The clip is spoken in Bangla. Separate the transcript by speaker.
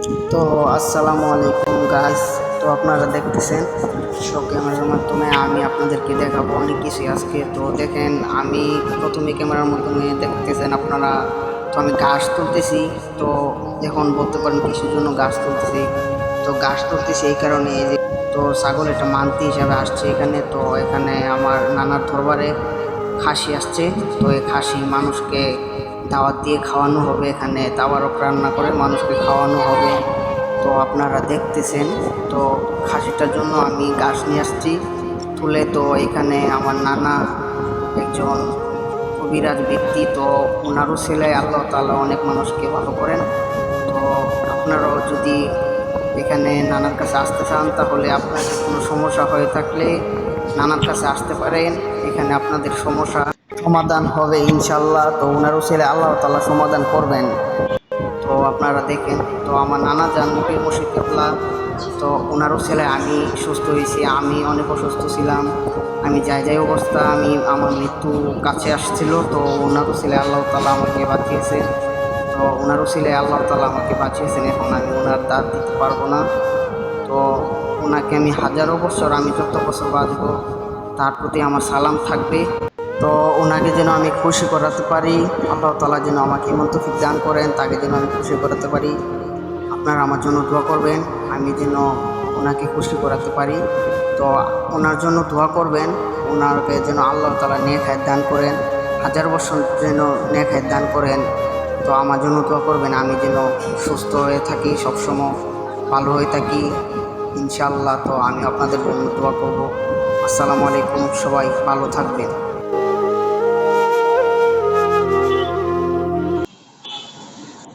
Speaker 1: তো আসসালামু আলাইকুম গাইস। তো আপনারা দেখতেছেন তো ক্যামেরার মাধ্যমে আমি আপনাদেরকে দেখাবো অনেক কিছু আজকে। তো দেখেন, আমি প্রথমে ক্যামেরার মাধ্যমে দেখতেছেন আপনারা, তো আমি গাছ তুলতেছি। তো এখন বলতে পারেন কিসের জন্য গাছ তুলতেছি। তো গাছ তুলতেছি এই কারণে যে, তো ছাগল একটা মান্তি হিসাবে আসছে এখানে। তো এখানে আমার নানার দরবারে খাসি আসছে। তো এই খাসি মানুষকে দাওয়াত দিয়ে খাওয়ানো হবে, এখানে তাওয়ারক রান্না করে মানুষকে খাওয়ানো হবে। তো আপনারা দেখতেছেন, তো খাসিটার জন্য আমি গাছ নিয়ে আসছি তুলে। তো এখানে আমার নানা একজন কবিরাজ ব্যক্তি, তো ওনারও ছেলে আল্লাহ তাআলা অনেক মানুষকে ভালো করেন। তো আপনারাও যদি এখানে নানার কাছে আসতে চান, তাহলে আপনাদের কোনো সমস্যা হয়ে থাকলে নানার কাছে আসতে পারেন। এখানে আপনাদের সমস্যা সমাধান হবে ইনশাল্লাহ। তো ওনারও ছেলে আল্লাহ তাআলা সমাধান করবেন। তো আপনারা দেখেন, তো আমার নানা যান পীর মুর্শিদ কেবলা, তো ওনারও ছেলে। আমি সুস্থ হয়েছি, আমি অনেক অসুস্থ ছিলাম। আমি যাই অবস্থা, আমার মৃত্যু কাছে আসছিল। তো ওনারও ছেলে আল্লাহ তাআলা আমাকে বাঁচিয়েছে। তো ওনারও ছেলে আল্লাহ তাআলা আমাকে বাঁচিয়েছেন। এখন আমি ওনার দাঁত দিতে পারবো না। তো ওনাকে আমি হাজারো বছর, আমি যত বছর বাঁচবো তার প্রতি আমার সালাম থাকবে। তো ওনাকে যেন আমি খুশি করাতে পারি, আল্লাহ তাআলা যেন আমাকে এমন তৌফিক দান করেন, তাকে যেন আমি খুশি করাতে পারি। আপনারা আমার জন্য দোয়া করবেন, আমি যেন ওনাকে খুশি করাতে পারি। তো ওনার জন্য দোয়া করবেন, ওনাকে যেন আল্লাহ তাআলা নেক হায়াত দান করেন, হাজার বছর যেন নেক হায়াত দান করেন। তো আমার জন্য দোয়া করবেন, আমি যেন সুস্থ হয়ে থাকি, সবসময় ভালো হয়ে থাকি ইনশাআল্লাহ। তো আমি আপনাদের জন্য দোয়া করব। আসসালামু আলাইকুম, সবাই ভালো থাকবেন।